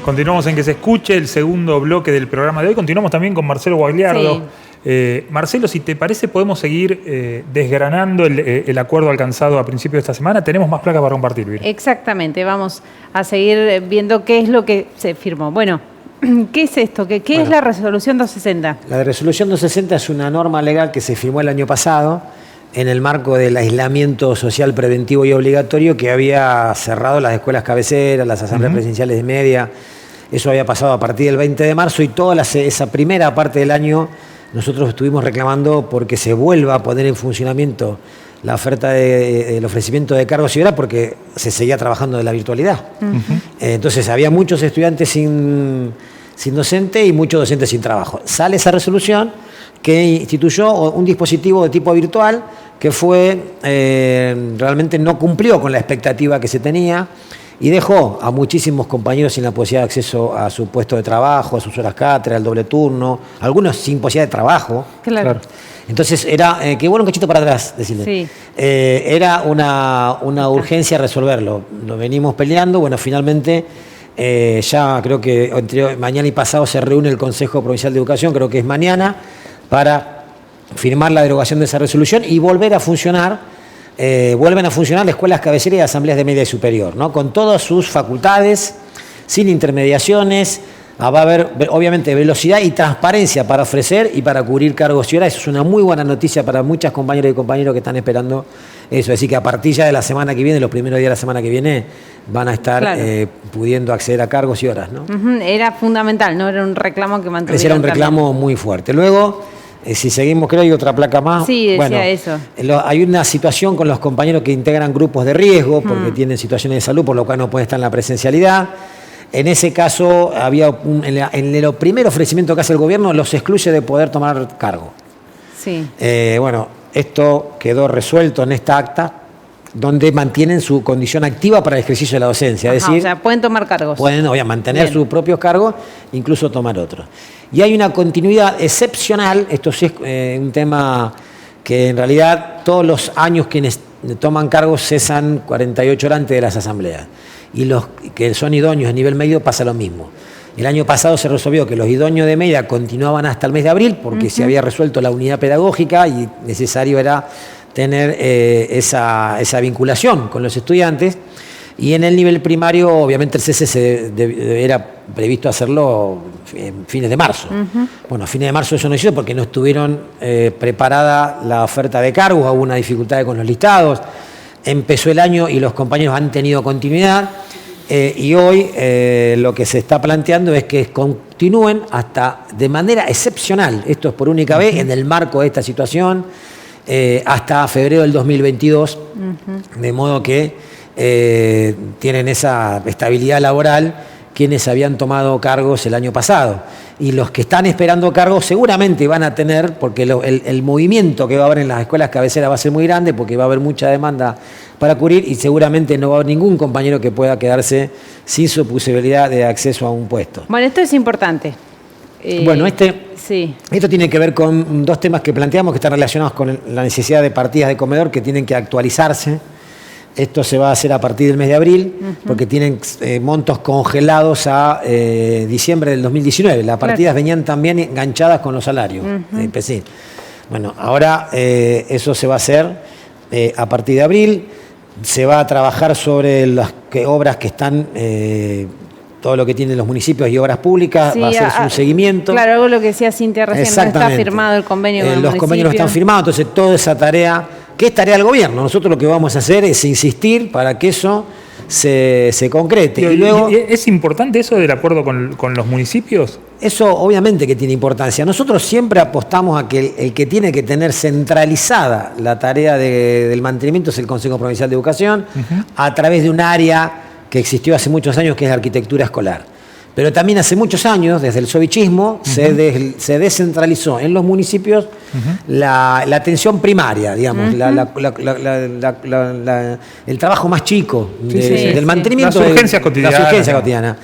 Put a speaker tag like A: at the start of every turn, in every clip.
A: Continuamos en Que se escuche, el segundo bloque del programa de hoy. Continuamos también con Marcelo Guagliardo. Sí. Marcelo, si te parece, podemos seguir desgranando el acuerdo alcanzado a principios de esta semana. Tenemos más placas para compartir, Vir.
B: Exactamente, vamos a seguir viendo qué es lo que se firmó. Bueno, ¿qué es esto? ¿Qué es la resolución 260?
C: La resolución 260 es una norma legal que se firmó el año pasado en el marco del aislamiento social preventivo y obligatorio que había cerrado las escuelas cabeceras, las asambleas presidenciales de media. Eso había pasado a partir del 20 de marzo y toda esa primera parte del año nosotros estuvimos reclamando porque se vuelva a poner en funcionamiento la oferta del ofrecimiento de cargos y horas porque se seguía trabajando de la virtualidad. Entonces había muchos estudiantes sin docente y muchos docentes sin trabajo. Sale esa resolución que instituyó un dispositivo de tipo virtual que realmente no cumplió con la expectativa que se tenía y dejó a muchísimos compañeros sin la posibilidad de acceso a su puesto de trabajo, a sus horas cátedra, al doble turno, algunos sin posibilidad de trabajo.
B: Claro.
C: Entonces era, qué bueno, un cachito para atrás, decirle.
B: Sí.
C: Era una urgencia resolverlo. Lo venimos peleando, bueno, finalmente ya creo que entre mañana y pasado se reúne el Consejo Provincial de Educación, creo que es mañana, para firmar la derogación de esa resolución y volver a funcionar. Vuelven a funcionar las escuelas cabeceras y asambleas de media y superior, ¿no? Con todas sus facultades, sin intermediaciones. Va a haber, obviamente, velocidad y transparencia para ofrecer y para cubrir cargos y horas. Eso es una muy buena noticia para muchas compañeras y compañeros que están esperando eso. Es decir, que a partir ya de la semana que viene, los primeros días de la semana que viene, van a estar pudiendo acceder a cargos y horas, ¿no?
B: Era fundamental, ¿no? Era un reclamo que mantuvieron.
C: Era un reclamo muy fuerte. Luego, si seguimos, creo que hay otra placa más.
B: Sí, decía eso.
C: Hay una situación con los compañeros que integran grupos de riesgo porque tienen situaciones de salud, por lo cual no pueden estar en la presencialidad. En ese caso, en el primer ofrecimiento que hace el gobierno, los excluye de poder tomar cargo.
B: Sí.
C: Esto quedó resuelto en esta acta, donde mantienen su condición activa para el ejercicio de la docencia. Es decir,
B: o sea, pueden tomar cargos.
C: Pueden, mantener sus propios cargos, incluso tomar otros. Y hay una continuidad excepcional, esto sí es un tema que en realidad todos los años quienes toman cargos cesan 48 horas antes de las asambleas. Y los que son idóneos a nivel medio pasa lo mismo. El año pasado se resolvió que los idóneos de media continuaban hasta el mes de abril porque se había resuelto la unidad pedagógica y necesario era tener esa vinculación con los estudiantes. Y en el nivel primario, obviamente, el cese era previsto hacerlo en fines de marzo. Bueno, a fines de marzo eso no hizo porque no estuvieron preparada la oferta de cargos, hubo una dificultad con los listados. Empezó el año y los compañeros han tenido continuidad. Y hoy lo que se está planteando es que continúen hasta de manera excepcional, esto es por única vez, en el marco de esta situación, hasta febrero del 2022, de modo que tienen esa estabilidad laboral quienes habían tomado cargos el año pasado. Y los que están esperando cargos seguramente van a tener, porque el movimiento que va a haber en las escuelas cabeceras va a ser muy grande, porque va a haber mucha demanda para cubrir y seguramente no va a haber ningún compañero que pueda quedarse sin su posibilidad de acceso a un puesto.
B: Bueno, esto es importante.
C: Bueno, esto tiene que ver con dos temas que planteamos que están relacionados con la necesidad de partidas de comedor que tienen que actualizarse. Esto se va a hacer a partir del mes de abril, porque tienen montos congelados a diciembre del 2019. Las partidas venían también enganchadas con los salarios. Bueno, ahora eso se va a hacer a partir de abril. Se va a trabajar sobre las obras que están, todo lo que tienen los municipios y obras públicas, va a hacerse un seguimiento.
B: Claro, algo lo que decía Cintia recién, no está firmado el convenio con el
C: Los convenios no están firmados, entonces toda esa tarea, que es tarea del gobierno, nosotros lo que vamos a hacer es insistir para que eso se concrete.
A: Y luego, ¿es importante eso del acuerdo con los municipios?
C: Eso obviamente que tiene importancia. Nosotros siempre apostamos a que el que tiene que tener centralizada la tarea del mantenimiento es el Consejo Provincial de Educación, a través de un área que existió hace muchos años, que es la arquitectura escolar. Pero también hace muchos años, desde el sovichismo, se descentralizó en los municipios la atención primaria, digamos, el trabajo más chico del mantenimiento.
A: Las urgencias cotidianas.
C: Las urgencias cotidianas.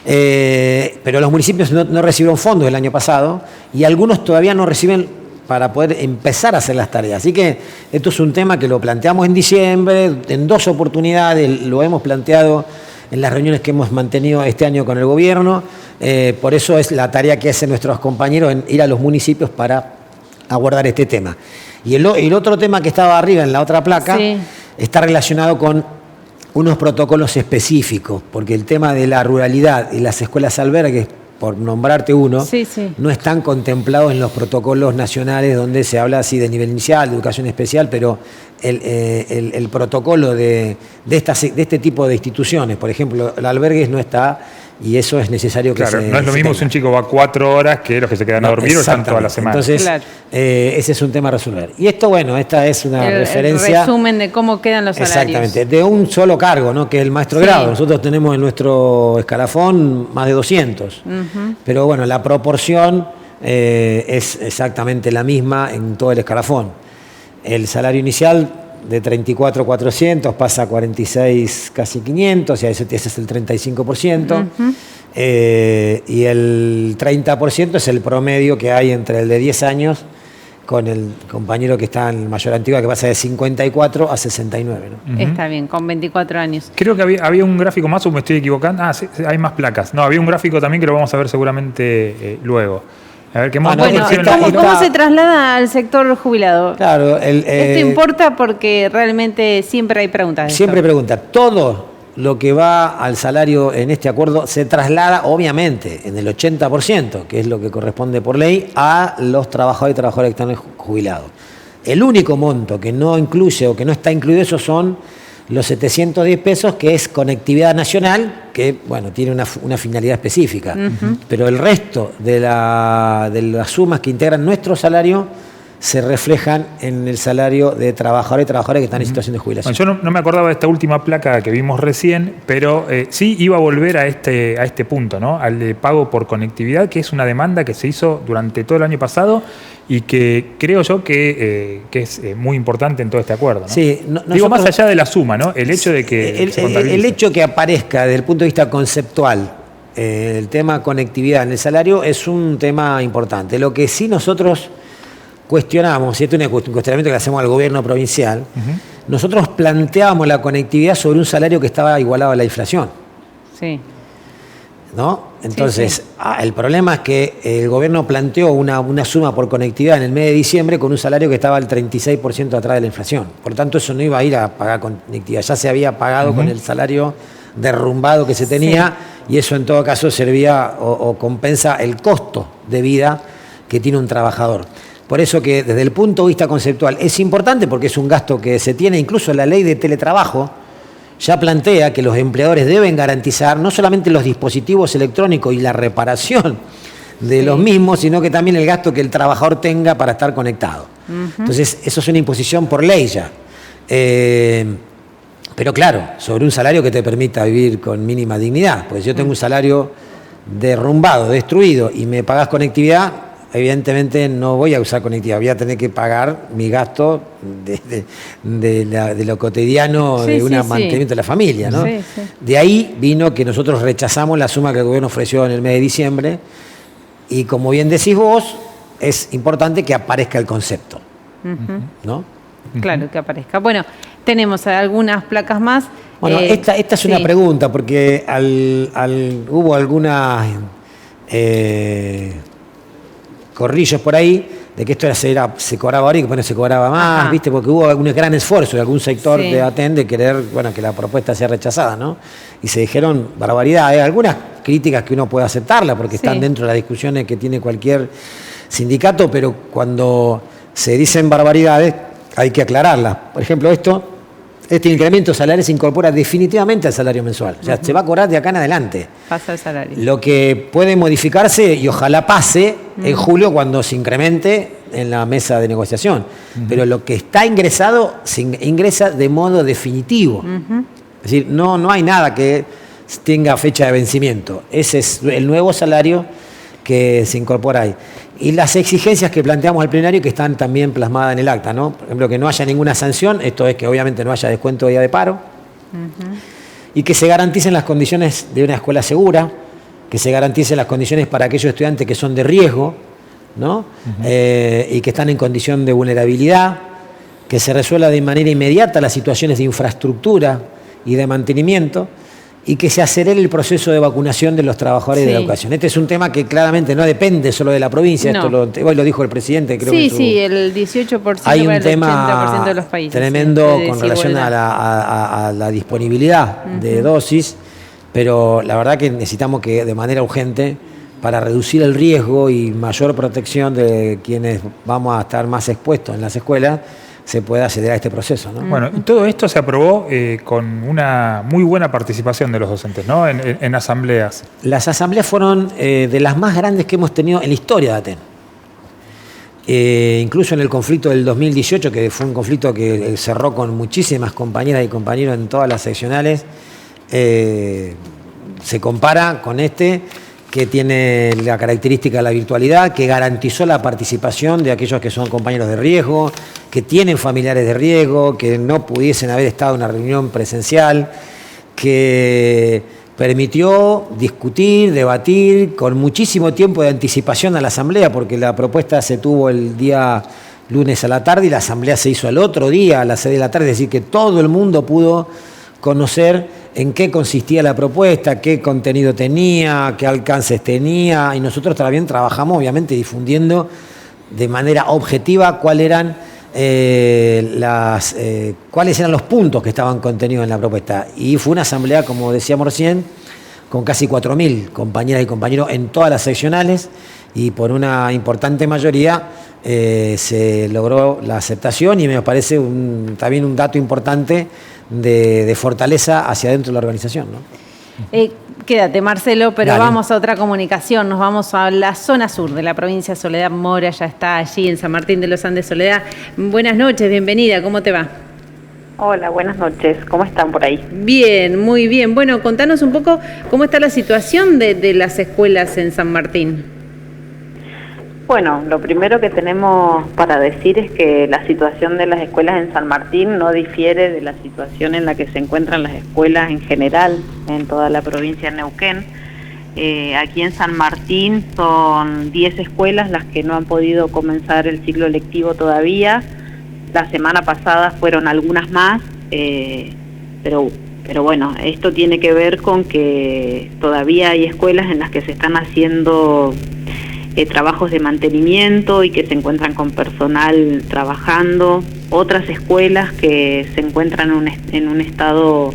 C: Pero los municipios no recibieron fondos el año pasado y algunos todavía no reciben para poder empezar a hacer las tareas. Así que esto es un tema que lo planteamos en diciembre, en dos oportunidades, lo hemos planteado en las reuniones que hemos mantenido este año con el gobierno. Por eso es la tarea que hacen nuestros compañeros en ir a los municipios para abordar este tema. Y el otro tema que estaba arriba en la otra placa está relacionado con unos protocolos específicos, porque el tema de la ruralidad y las escuelas albergues, por nombrarte uno, no están contemplados en los protocolos nacionales donde se habla así de nivel inicial, de educación especial, pero el protocolo de este tipo de instituciones, por ejemplo, el albergues no está, y eso es necesario que
A: claro, no es lo mismo si un chico va 4 horas que los que se quedan a dormir o están toda la semana.
C: Entonces, ese es un tema a resolver. Y esto, bueno, esta es una referencia...
B: El resumen de cómo quedan los salarios.
C: Exactamente, de un solo cargo, ¿no? Que es el maestro de grado. Nosotros tenemos en nuestro escalafón más de 200. Pero bueno, la proporción es exactamente la misma en todo el escalafón. El salario inicial de 34.400 pasa a 46 casi 500, y ese es el 35%. Y el 30% es el promedio que hay entre el de 10 años con el compañero que está en mayor antigüedad, que pasa de 54 a 69. ¿no?
B: Está bien, con 24 años.
A: Creo que había un gráfico más, o me estoy equivocando. Sí, hay más placas. No, había un gráfico también que lo vamos a ver seguramente luego. A ver, ¿qué más?
B: ¿Cómo se traslada al sector jubilado?
C: Claro,
B: esto importa porque realmente siempre hay preguntas.
C: Siempre hay preguntas. Todo lo que va al salario en este acuerdo se traslada, obviamente, en el 80%, que es lo que corresponde por ley, a los trabajadores y trabajadoras que están jubilados. El único monto que no incluye o que no está incluido eso son los 710 pesos, que es conectividad nacional, que bueno, tiene una finalidad específica. Pero el resto de las sumas que integran nuestro salario se reflejan en el salario de trabajadores y trabajadoras que están en situación de jubilación.
A: Bueno, yo no me acordaba de esta última placa que vimos recién, pero sí iba a volver a este punto, ¿no? Al de pago por conectividad, que es una demanda que se hizo durante todo el año pasado y que creo yo que es muy importante en todo este acuerdo, ¿no?
C: Sí,
A: digo, más allá de la suma, ¿no? El hecho de que
C: el hecho que aparezca desde el punto de vista conceptual el tema conectividad en el salario es un tema importante. Lo que sí nosotros cuestionamos, y esto es un cuestionamiento que le hacemos al gobierno provincial, nosotros planteábamos la conectividad sobre un salario que estaba igualado a la inflación.
B: Sí.
C: ¿No? Entonces, el problema es que el gobierno planteó una suma por conectividad en el mes de diciembre con un salario que estaba al 36% atrás de la inflación. Por lo tanto, eso no iba a ir a pagar conectividad. Ya se había pagado con el salario derrumbado que se tenía, y eso en todo caso servía o compensa el costo de vida que tiene un trabajador. Por eso que desde el punto de vista conceptual es importante, porque es un gasto que se tiene, incluso la ley de teletrabajo ya plantea que los empleadores deben garantizar no solamente los dispositivos electrónicos y la reparación de los mismos, sino que también el gasto que el trabajador tenga para estar conectado. Entonces, eso es una imposición por ley ya. Pero claro, sobre un salario que te permita vivir con mínima dignidad. Pues si yo tengo un salario derrumbado, destruido, y me pagas conectividad, evidentemente no voy a usar conectividad, voy a tener que pagar mi gasto de lo cotidiano, de un mantenimiento de la familia, ¿no? De ahí vino que nosotros rechazamos la suma que el gobierno ofreció en el mes de diciembre, y como bien decís vos, es importante que aparezca el concepto, ¿no?
B: Claro, que aparezca. Bueno, tenemos algunas placas más.
C: Bueno, esta es una pregunta, porque hubo algunas corrillos por ahí de que esto se cobraba ahora y que bueno, se cobraba más, ¿viste? Porque hubo algún gran esfuerzo de algún sector de ATEN de querer, bueno, que la propuesta sea rechazada, ¿no? Y se dijeron barbaridades, algunas críticas que uno puede aceptarla porque están dentro de las discusiones que tiene cualquier sindicato, pero cuando se dicen barbaridades hay que aclararlas. Por ejemplo, este incremento salarial se incorpora definitivamente al salario mensual. O sea, se va a cobrar de acá en adelante.
B: Pasa el salario.
C: Lo que puede modificarse, y ojalá pase, en julio cuando se incremente en la mesa de negociación. Pero lo que está ingresado, se ingresa de modo definitivo. Es decir, no hay nada que tenga fecha de vencimiento. Ese es el nuevo salario que se incorpora ahí. Y las exigencias que planteamos al plenario, que están también plasmadas en el acta, ¿no? Por ejemplo, que no haya ninguna sanción, esto es que obviamente no haya descuento de día de paro, y que se garanticen las condiciones de una escuela segura, que se garanticen las condiciones para aquellos estudiantes que son de riesgo, ¿no? Y que están en condición de vulnerabilidad, que se resuelva de manera inmediata las situaciones de infraestructura y de mantenimiento, y que se acelere el proceso de vacunación de los trabajadores de la educación. Este es un tema que claramente no depende solo de la provincia,
B: No.
C: esto hoy lo dijo el presidente, creo que
B: Sí, el 18%
C: hay un
B: para el
C: tema
B: 80% de los países.
C: tremendo
B: de
C: con relación
B: desigualdad.
C: a la disponibilidad de dosis, pero la verdad que necesitamos que de manera urgente, para reducir el riesgo y mayor protección de quienes vamos a estar más expuestos en las escuelas, se pueda acelerar este proceso, ¿no?
A: Bueno, y todo esto se aprobó con una muy buena participación de los docentes, ¿no? En asambleas.
C: Las asambleas fueron de las más grandes que hemos tenido en la historia de Aten. Incluso en el conflicto del 2018, que fue un conflicto que cerró con muchísimas compañeras y compañeros en todas las seccionales, se compara con este, que tiene la característica de la virtualidad, que garantizó la participación de aquellos que son compañeros de riesgo, que tienen familiares de riesgo, que no pudiesen haber estado en una reunión presencial, que permitió discutir, debatir con muchísimo tiempo de anticipación a la asamblea, porque la propuesta se tuvo el día lunes a la tarde y la asamblea se hizo el otro día a las 6 de la tarde, es decir, que todo el mundo pudo conocer en qué consistía la propuesta, qué contenido tenía, qué alcances tenía, y nosotros también trabajamos obviamente difundiendo de manera objetiva cuáles eran los puntos que estaban contenidos en la propuesta. Y fue una asamblea, como decíamos recién, con casi 4.000 compañeras y compañeros en todas las seccionales, y por una importante mayoría se logró la aceptación, y me parece también un dato importante de fortaleza hacia dentro de la organización, ¿no?
B: Quédate, Marcelo, pero
C: Dale.
B: vamos a otra comunicación. Nos vamos a la zona sur de la provincia. Soledad Mora ya está allí en San Martín de los Andes. Soledad, buenas noches, bienvenida, ¿cómo te va?
D: Hola, buenas noches. ¿Cómo están por ahí?
B: Bien, muy bien. Bueno, contanos un poco cómo está la situación de las escuelas en San Martín.
D: Bueno, lo primero que tenemos para decir es que la situación de las escuelas en San Martín no difiere de la situación en la que se encuentran las escuelas en general en toda la provincia de Neuquén. Aquí en San Martín son 10 escuelas las que no han podido comenzar el ciclo lectivo todavía. La semana pasada fueron algunas más, pero bueno, esto tiene que ver con que todavía hay escuelas en las que se están haciendo trabajos de mantenimiento y que se encuentran con personal trabajando, otras escuelas que se encuentran en un estado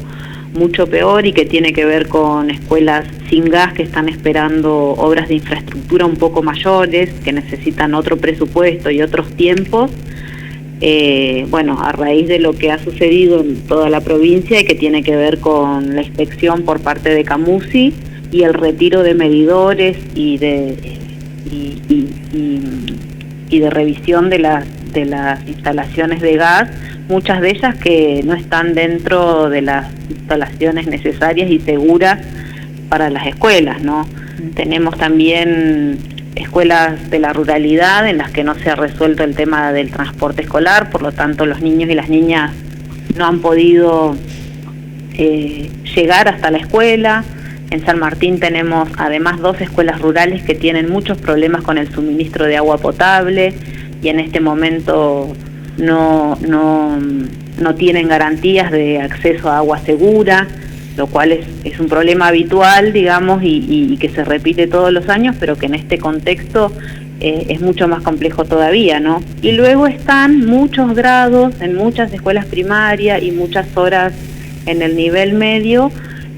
D: mucho peor y que tiene que ver con escuelas sin gas que están esperando obras de infraestructura un poco mayores, que necesitan otro presupuesto y otros tiempos. Bueno, a raíz de lo que ha sucedido en toda la provincia y que tiene que ver con la inspección por parte de Camusi y el retiro de medidores y de revisión de las instalaciones de gas, muchas de ellas que no están dentro de las instalaciones necesarias y seguras para las escuelas, ¿no? Tenemos también escuelas de la ruralidad en las que no se ha resuelto el tema del transporte escolar, por lo tanto los niños y las niñas no han podido llegar hasta la escuela. En San Martín tenemos además 2 escuelas rurales que tienen muchos problemas con el suministro de agua potable y en este momento no tienen garantías de acceso a agua segura, lo cual es un problema habitual, digamos, y que se repite todos los años, pero que en este contexto es mucho más complejo todavía, ¿no? Y luego están muchos grados en muchas escuelas primarias y muchas horas en el nivel medio,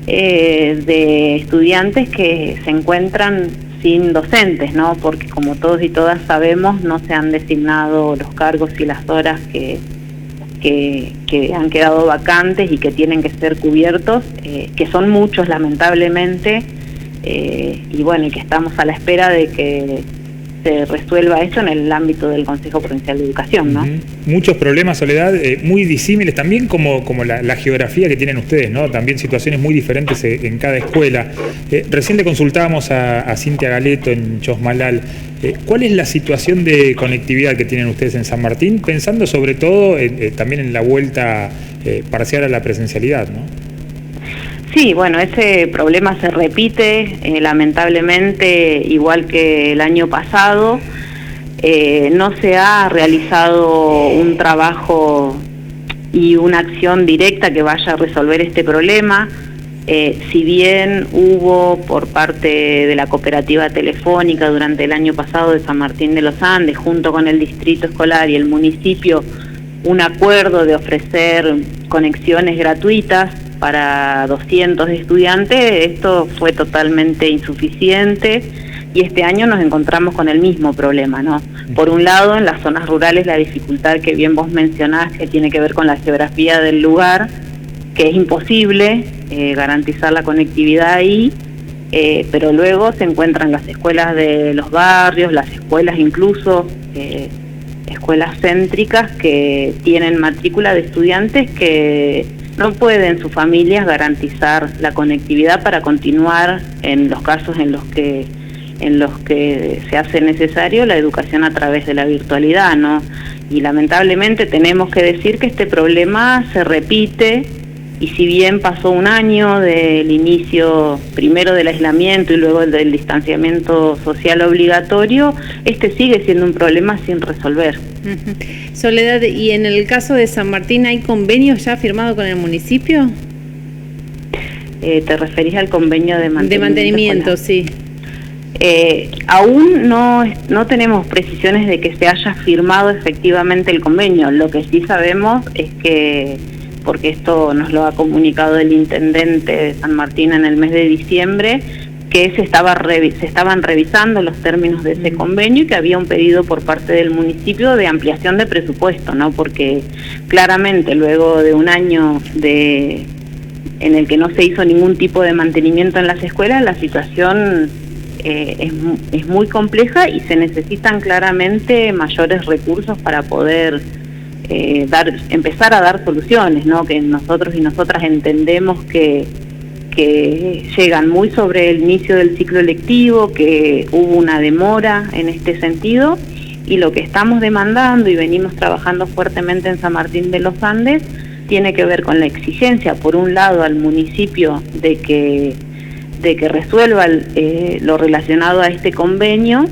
D: de estudiantes que se encuentran sin docentes, ¿no? Porque como todos y todas sabemos, no se han designado los cargos y las horas que han quedado vacantes y que tienen que ser cubiertos, que son muchos lamentablemente, y bueno, y que estamos a la espera de que se resuelva eso en el ámbito del Consejo Provincial de Educación, ¿no?
A: Muchos problemas, Soledad, muy disímiles también como la geografía que tienen ustedes, ¿no? También situaciones muy diferentes en cada escuela. Recién le consultábamos a Cintia Galeto en Chosmalal. ¿Cuál es la situación de conectividad que tienen ustedes en San Martín? Pensando sobre todo también en la vuelta parcial a la presencialidad, ¿no?
D: Sí, bueno, ese problema se repite lamentablemente igual que el año pasado. No se ha realizado un trabajo y una acción directa que vaya a resolver este problema. Si bien hubo por parte de la cooperativa telefónica durante el año pasado de San Martín de los Andes, junto con el distrito escolar y el municipio, un acuerdo de ofrecer conexiones gratuitas para 200 estudiantes, esto fue totalmente insuficiente y este año nos encontramos con el mismo problema, ¿no? Por un lado, en las zonas rurales la dificultad que bien vos mencionás, que tiene que ver con la geografía del lugar, que es imposible garantizar la conectividad ahí, pero luego se encuentran las escuelas de los barrios, las escuelas incluso, escuelas céntricas que tienen matrícula de estudiantes que no pueden sus familias garantizar la conectividad para continuar en los casos en los que se hace necesario la educación a través de la virtualidad, ¿no? Y lamentablemente tenemos que decir que este problema se repite. Y si bien pasó un año del inicio primero del aislamiento y luego del distanciamiento social obligatorio, este sigue siendo un problema sin resolver.
B: Soledad, ¿y en el caso de San Martín hay convenios ya firmados con el municipio?
D: ¿Te referís al convenio de mantenimiento?
B: De mantenimiento, sí.
D: Aún no tenemos precisiones de que se haya firmado efectivamente el convenio. Lo que sí sabemos es que, porque esto nos lo ha comunicado el intendente de San Martín en el mes de diciembre, que se estaban revisando los términos de ese convenio y que había un pedido por parte del municipio de ampliación de presupuesto, ¿no? Porque claramente luego de un año en el que no se hizo ningún tipo de mantenimiento en las escuelas, la situación es muy compleja y se necesitan claramente mayores recursos para poder empezar a dar soluciones, ¿no? Que nosotros y nosotras entendemos que llegan muy sobre el inicio del ciclo lectivo, que hubo una demora en este sentido, y lo que estamos demandando y venimos trabajando fuertemente en San Martín de los Andes tiene que ver con la exigencia, por un lado, al municipio de que resuelva lo relacionado a este convenio,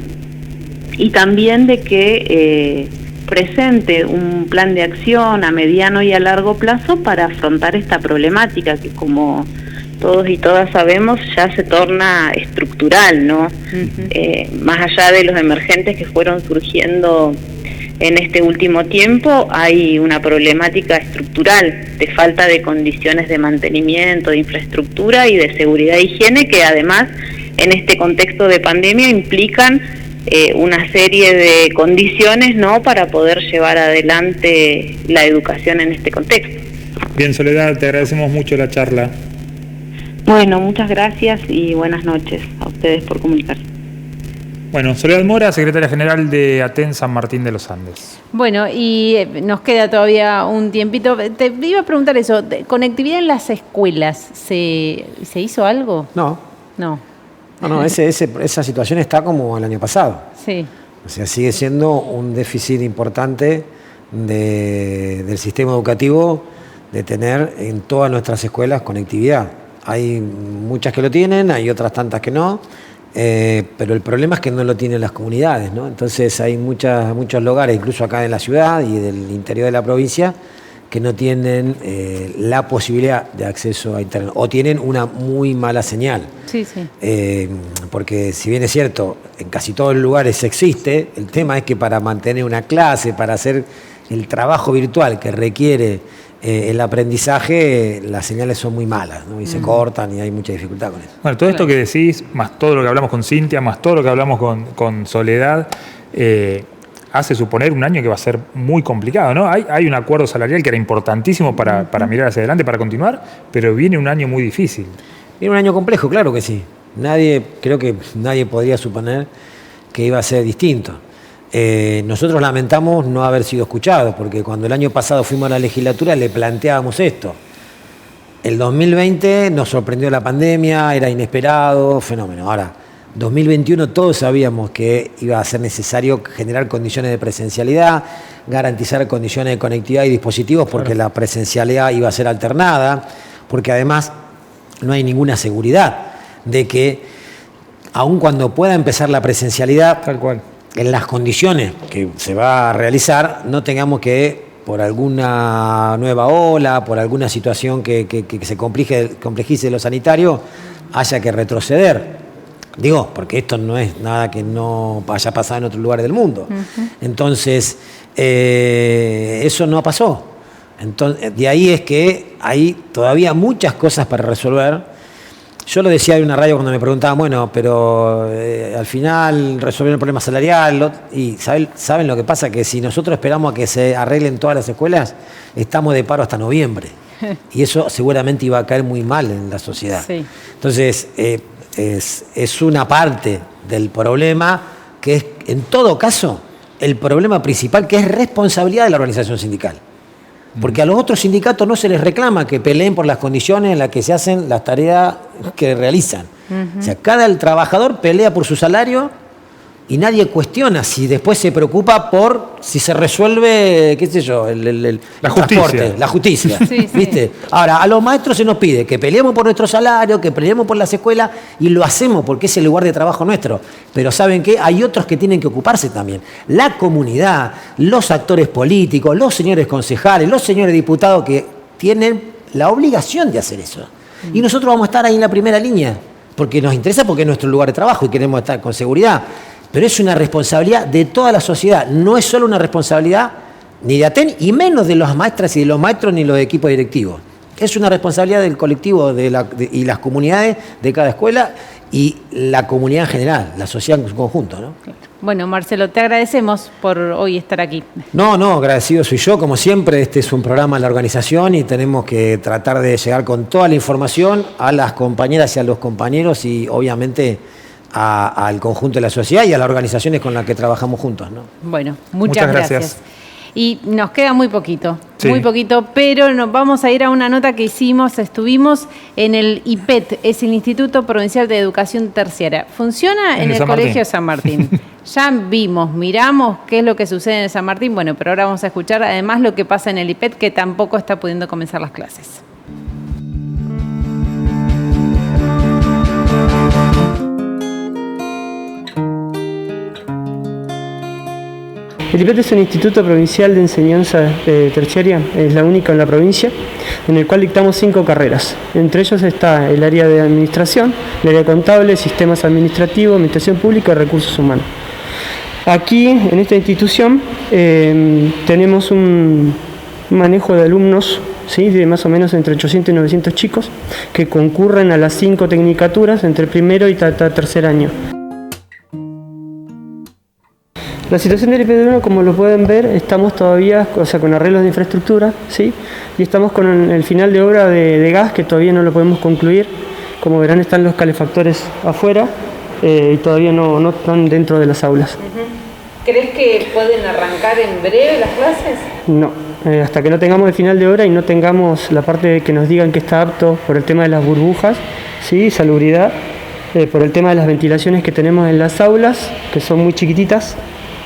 D: y también de que presente un plan de acción a mediano y a largo plazo para afrontar esta problemática que, como todos y todas sabemos, ya se torna estructural, ¿no? Más allá de los emergentes que fueron surgiendo en este último tiempo, hay una problemática estructural de falta de condiciones de mantenimiento, de infraestructura y de seguridad e higiene, que además en este contexto de pandemia implican una serie de condiciones, ¿no?, para poder llevar adelante la educación en este contexto.
A: Bien, Soledad, te agradecemos mucho la charla.
D: Bueno, muchas gracias y buenas noches a ustedes por comunicarse.
A: Bueno, Soledad Mora, secretaria general de ATEN San Martín de los Andes.
B: Bueno, y nos queda todavía un tiempito. Te iba a preguntar eso, ¿conectividad en las escuelas? ¿Se hizo algo?
C: No, esa situación está como el año pasado.
B: Sí.
C: O sea, sigue siendo un déficit importante del sistema educativo de tener en todas nuestras escuelas conectividad. Hay muchas que lo tienen, hay otras tantas que no, pero el problema es que no lo tienen las comunidades, ¿no? Entonces hay muchos lugares, incluso acá en la ciudad y del interior de la provincia, que no tienen la posibilidad de acceso a Internet o tienen una muy mala señal.
B: Sí, sí.
C: Porque si bien es cierto, en casi todos los lugares existe, el tema es que para mantener una clase, para hacer el trabajo virtual que requiere el aprendizaje, las señales son muy malas, ¿no? Y se cortan y hay mucha dificultad con eso.
A: Bueno, todo esto que decís, más todo lo que hablamos con Cintia, más todo lo que hablamos con Soledad, hace suponer un año que va a ser muy complicado, ¿no? Hay un acuerdo salarial que era importantísimo para mirar hacia adelante, para continuar, pero viene un año muy difícil.
C: Viene un año complejo, claro que sí. Creo que nadie podría suponer que iba a ser distinto. Nosotros lamentamos no haber sido escuchados, porque cuando el año pasado fuimos a la legislatura le planteábamos esto. El 2020 nos sorprendió la pandemia, era inesperado, fenómeno. Ahora, 2021 todos sabíamos que iba a ser necesario generar condiciones de presencialidad, garantizar condiciones de conectividad y dispositivos, porque la presencialidad iba a ser alternada, porque además no hay ninguna seguridad de que, aun cuando pueda empezar la presencialidad,
A: Tal cual.
C: en las condiciones que se va a realizar, no tengamos que por alguna nueva ola, por alguna situación que se complejice lo sanitario, haya que retroceder. Digo, porque esto no es nada que no haya pasado en otros lugares del mundo. Entonces, eso no pasó. Entonces, de ahí es que hay todavía muchas cosas para resolver. Yo lo decía en una radio cuando me preguntaban, bueno, pero al final resolvieron el problema salarial. Y ¿saben lo que pasa? Que si nosotros esperamos a que se arreglen todas las escuelas, estamos de paro hasta noviembre. Y eso seguramente iba a caer muy mal en la sociedad. Sí. Entonces, es una parte del problema que es, en todo caso, el problema principal, que es responsabilidad de la organización sindical. Porque a los otros sindicatos no se les reclama que peleen por las condiciones en las que se hacen las tareas que realizan. O sea, cada trabajador pelea por su salario y nadie cuestiona si después se preocupa por si se resuelve, qué sé yo,
A: la justicia.
C: La justicia.
B: Sí,
C: ¿Viste?
B: Sí.
C: Ahora, a los maestros se nos pide que peleemos por nuestro salario, que peleemos por las escuelas, y lo hacemos porque es el lugar de trabajo nuestro. Pero ¿saben qué? Hay otros que tienen que ocuparse también. La comunidad, los actores políticos, los señores concejales, los señores diputados que tienen la obligación de hacer eso. Y nosotros vamos a estar ahí en la primera línea, porque nos interesa, porque es nuestro lugar de trabajo y queremos estar con seguridad. Pero es una responsabilidad de toda la sociedad, no es solo una responsabilidad ni de ATEN, y menos de las maestras y de los maestros ni los equipos directivos. Es una responsabilidad del colectivo y las comunidades de cada escuela y la comunidad en general, la sociedad en su conjunto, ¿no?
B: Bueno, Marcelo, te agradecemos por hoy estar aquí.
C: No, agradecido soy yo, como siempre. Este es un programa de la organización y tenemos que tratar de llegar con toda la información a las compañeras y a los compañeros y obviamente al conjunto de la sociedad y a las organizaciones con las que trabajamos juntos, ¿no?
B: Bueno, muchas gracias. Y nos queda muy poquito, pero nos vamos a ir a una nota que estuvimos en el IPET, es el Instituto Provincial de Educación Terciaria. Funciona en el Colegio San Martín. Ya miramos qué es lo que sucede en el San Martín, bueno, pero ahora vamos a escuchar además lo que pasa en el IPET, que tampoco está pudiendo comenzar las clases.
E: El IPET es un instituto provincial de enseñanza terciaria, es la única en la provincia, en el cual dictamos 5 carreras. Entre ellos está el área de administración, el área contable, sistemas administrativos, administración pública y recursos humanos. Aquí, en esta institución, tenemos un manejo de alumnos, ¿sí?, de más o menos entre 800 y 900 chicos que concurren a las 5 tecnicaturas entre primero y tercer año. La situación del IPET 1, como lo pueden ver, estamos todavía con arreglos de infraestructura, ¿sí? Y estamos con el final de obra de gas, que todavía no lo podemos concluir. Como verán, están los calefactores afuera y todavía no están dentro de las aulas.
B: ¿Crees que pueden arrancar en breve las clases?
E: No, hasta que no tengamos el final de obra y no tengamos la parte de que nos digan que está apto por el tema de las burbujas, ¿sí?, salubridad, por el tema de las ventilaciones que tenemos en las aulas, que son muy chiquititas.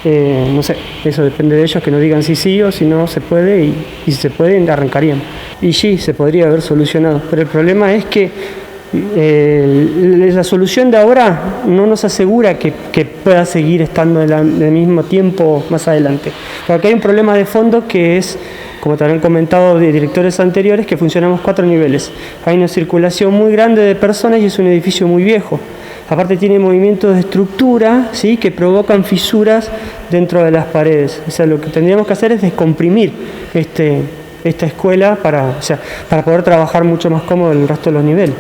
E: No sé, eso depende de ellos, que nos digan sí o si no se puede, y si se puede arrancarían. Y sí, se podría haber solucionado, pero el problema es que la solución de ahora no nos asegura que pueda seguir estando del mismo tiempo más adelante. Porque hay un problema de fondo que es, como te habrán comentado de directores anteriores, que funcionamos 4 niveles. Hay una circulación muy grande de personas y es un edificio muy viejo. Aparte tiene movimientos de estructura, ¿sí?, que provocan fisuras dentro de las paredes. O sea, lo que tendríamos que hacer es descomprimir esta escuela para poder trabajar mucho más cómodo en el resto de los niveles.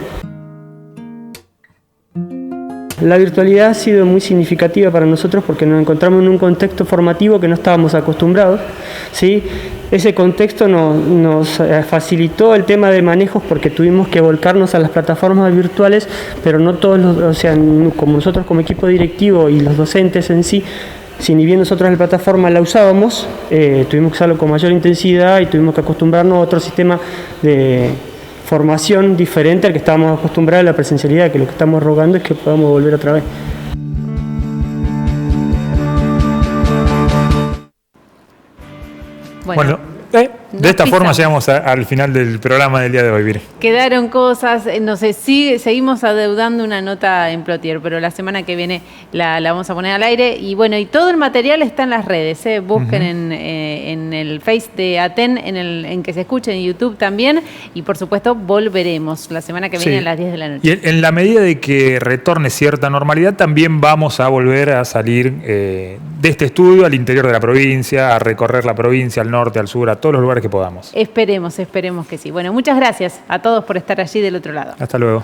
E: La virtualidad ha sido muy significativa para nosotros porque nos encontramos en un contexto formativo que no estábamos acostumbrados, ¿sí? Ese contexto nos facilitó el tema de manejos porque tuvimos que volcarnos a las plataformas virtuales, pero no todos como nosotros como equipo directivo y los docentes en sí, si ni bien nosotros la plataforma la usábamos, tuvimos que usarlo con mayor intensidad y tuvimos que acostumbrarnos a otro sistema de formación diferente al que estábamos acostumbrados a la presencialidad, que lo que estamos rogando es que podamos volver otra vez.
B: Bueno.
A: De esta forma llegamos al final del programa del día de hoy, Vir.
B: Quedaron cosas, no sé, seguimos adeudando una nota en Plotier, pero la semana que viene la vamos a poner al aire. Y bueno, y todo el material está en las redes, busquen en el Face de Aten, en que se escuche en YouTube también. Y por supuesto, volveremos la semana que viene a las 10 de la noche.
A: Y en la medida de que retorne cierta normalidad, también vamos a volver a salir de este estudio al interior de la provincia, a recorrer la provincia, al norte, al sur, a todos los lugares que podamos.
B: Esperemos que sí. Bueno, muchas gracias a todos por estar allí del otro lado.
A: Hasta luego.